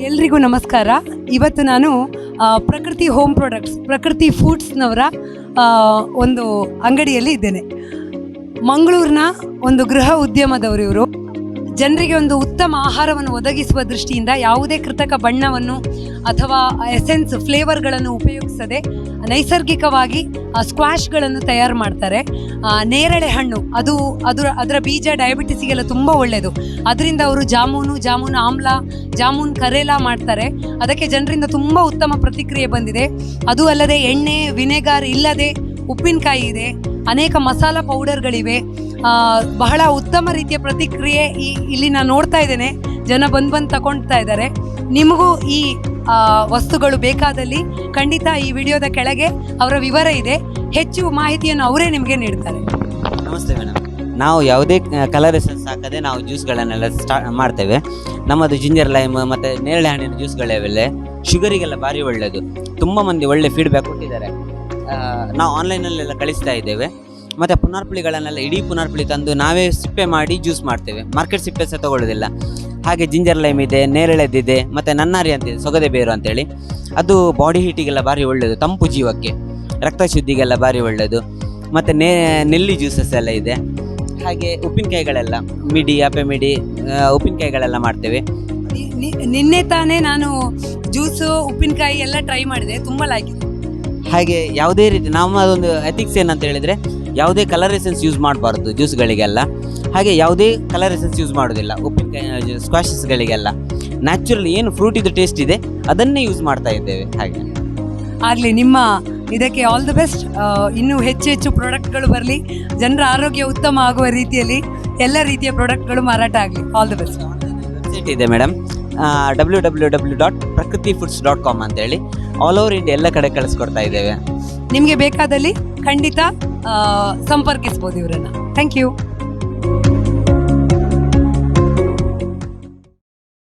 ಎಲ್ರಿಗೂ ನಮಸ್ಕಾರ. ಇವತ್ತು ನಾನು ಪ್ರಕೃತಿ ಹೋಮ್ ಪ್ರಾಡಕ್ಟ್ಸ್, ಪ್ರಕೃತಿ ಫುಡ್ಸ್ನವರ ಒಂದು ಅಂಗಡಿಯಲ್ಲಿ ಇದ್ದೇನೆ. ಮಂಗಳೂರಿನ ಒಂದು ಗೃಹ ಉದ್ಯಮದವರು ಇವರು. ಜನರಿಗೆ ಒಂದು ಉತ್ತಮ ಆಹಾರವನ್ನು ಒದಗಿಸುವ ದೃಷ್ಟಿಯಿಂದ ಯಾವುದೇ ಕೃತಕ ಬಣ್ಣವನ್ನು ಅಥವಾ ಎಸೆನ್ಸ್ ಫ್ಲೇವರ್ಗಳನ್ನು ಉಪಯೋಗಿಸದೆ ನೈಸರ್ಗಿಕವಾಗಿ ಸ್ಕ್ವಾಶ್ಗಳನ್ನು ತಯಾರು ಮಾಡ್ತಾರೆ. ನೇರಳೆ ಹಣ್ಣು ಅದರ ಬೀಜ ಡಯಾಬಿಟಿಸಿಗೆಲ್ಲ ತುಂಬ ಒಳ್ಳೆಯದು. ಅದರಿಂದ ಅವರು ಜಾಮೂನು ಆಮ್ಲ, ಜಾಮೂನ್ ಕರೇಲಾ ಮಾಡ್ತಾರೆ. ಅದಕ್ಕೆ ಜನರಿಂದ ತುಂಬ ಉತ್ತಮ ಪ್ರತಿಕ್ರಿಯೆ ಬಂದಿದೆ. ಅದು ಅಲ್ಲದೆ ಎಣ್ಣೆ ವಿನೆಗಾರ್ ಇಲ್ಲದೆ ಉಪ್ಪಿನಕಾಯಿ ಇದೆ, ಅನೇಕ ಮಸಾಲ ಪೌಡರ್ಗಳಿವೆ. ಬಹಳ ಉತ್ತಮ ರೀತಿಯ ಪ್ರತಿಕ್ರಿಯೆ ಇಲ್ಲಿ ನಾನು ನೋಡ್ತಾ ಇದ್ದೇನೆ. ಜನ ಬಂದು ತಗೊಳ್ತಾ ಇದ್ದಾರೆ. ನಿಮಗೂ ಈ ವಸ್ತುಗಳು ಬೇಕಾದಲ್ಲಿ ಖಂಡಿತ ಈ ವಿಡಿಯೋದ ಕೆಳಗೆ ಅವರ ವಿವರ ಇದೆ. ಹೆಚ್ಚು ಮಾಹಿತಿಯನ್ನು ಅವರೇ ನಿಮಗೆ ನೀಡ್ತಾರೆ. ನಮಸ್ತೆ ಮೇಡಮ್. ನಾವು ಯಾವುದೇ ಕಲರ್ ಎಸೆನ್ಸ್ ಹಾಕದೆ ನಾವು ಜ್ಯೂಸ್ಗಳನ್ನೆಲ್ಲ ಮಾಡ್ತೇವೆ. ನಮ್ಮದು ಜಿಂಜರ್ ಲೈಮ್ ಮತ್ತು ನೇರಳೆ ಹಣ್ಣಿನ ಜ್ಯೂಸ್ಗಳೆಲ್ಲ ಶುಗರಿಗೆಲ್ಲ ಭಾರಿ ಒಳ್ಳೆಯದು. ತುಂಬ ಮಂದಿ ಒಳ್ಳೆ ಫೀಡ್ಬ್ಯಾಕ್ ಕೊಟ್ಟಿದ್ದಾರೆ. ನಾವು ಆನ್ಲೈನಲ್ಲೆಲ್ಲ ಕಳಿಸ್ತಾ ಇದ್ದೇವೆ. ಮತ್ತು ಪುನರ್ಪುಳಿಗಳನ್ನೆಲ್ಲ ಇಡೀ ಪುನರ್ಪುಳಿ ತಂದು ನಾವೇ ಸಿಪ್ಪೆ ಮಾಡಿ ಜ್ಯೂಸ್ ಮಾಡ್ತೇವೆ. ಮಾರ್ಕೆಟ್ ಸಿಪ್ಪೆ ಸಹ ತಗೊಳ್ಳೋದಿಲ್ಲ. ಹಾಗೆ ಜಿಂಜರ್ ಲೈಮ್ ಇದೆ, ನೇರಳೆದಿದೆ, ಮತ್ತು ನನ್ನಾರಿ ಅಂತಿದೆ, ಸೊಗದೆ ಬೇರು ಅಂತೇಳಿ. ಅದು ಬಾಡಿ ಹೀಟಿಗೆಲ್ಲ ಭಾರಿ ಒಳ್ಳೆಯದು, ತಂಪು ಜೀವಕ್ಕೆ, ರಕ್ತ ಶುದ್ಧಿಗೆಲ್ಲ ಭಾರಿ ಒಳ್ಳೆಯದು. ಮತ್ತು ನೆಲ್ಲಿ ಜ್ಯೂಸಸ್ ಎಲ್ಲ ಇದೆ. ಹಾಗೆ ಉಪ್ಪಿನಕಾಯಿಗಳೆಲ್ಲ ಮಿಡಿ, ಅಪೆ ಮಿಡಿ ಉಪ್ಪಿನಕಾಯಿಗಳೆಲ್ಲ ಮಾಡ್ತೇವೆ. ನಿನ್ನೆ ತಾನೇ ನಾನು ಜ್ಯೂಸು ಉಪ್ಪಿನಕಾಯಿ ಎಲ್ಲ ಟ್ರೈ ಮಾಡಿದೆ, ತುಂಬ ಲೈಕ್ ಇದೆ. ಹಾಗೆ ಯಾವುದೇ ರೀತಿ ನಮ್ಮದೊಂದು ಎಥಿಕ್ಸ್ ಏನಂತ ಹೇಳಿದರೆ ಯಾವುದೇ ಕಲರ್ ಎಸೆನ್ಸ್ ಯೂಸ್ ಮಾಡಬಾರ್ದು ಜ್ಯೂಸ್ಗಳಿಗೆಲ್ಲ. ಹಾಗೆ ಯಾವುದೇ ಕಲರ್ ಎಸೆನ್ಸ್ ಯೂಸ್ ಮಾಡೋದಿಲ್ಲ ಉಪ್ಪಿನಕಾಯಿ ಸ್ಕ್ವಾಶಸ್ಗಳಿಗೆಲ್ಲ. ನ್ಯಾಚುರಲ್ ಏನು ಫ್ರೂಟಿದು ಟೇಸ್ಟ್ ಇದೆ ಅದನ್ನೇ ಯೂಸ್ ಮಾಡ್ತಾ ಇದ್ದೇವೆ. ಹಾಗೆ ಆಗಲಿ, ನಿಮ್ಮ ಇದಕ್ಕೆ ಆಲ್ ದಿ ಬೆಸ್ಟ್. ಇನ್ನೂ ಹೆಚ್ಚು ಪ್ರಾಡಕ್ಟ್ಗಳು ಬರಲಿ, ಜನರ ಆರೋಗ್ಯ ಉತ್ತಮ ಆಗುವ ರೀತಿಯಲ್ಲಿ ಎಲ್ಲ ರೀತಿಯ ಪ್ರಾಡಕ್ಟ್ಗಳು ಮಾರಾಟ ಆಗಲಿ. All the best. ವೆಬ್ಸೈಟ್ ಇದೆ ಮೇಡಮ್, www.prakrtifoods.com ಅಂತೇಳಿ. ಆಲ್ ಓವರ್ ಇಂಡಿಯಾ ಎಲ್ಲ ಕಡೆ ಕಳಿಸ್ಕೊಡ್ತಾ ಇದ್ದೇವೆ. ನಿಮಗೆ ಬೇಕಾದಲ್ಲಿ ಖಂಡಿತ ಸಂಪರ್ಕಿಸ್ಬೋದು ಇವರನ್ನು. Thank you.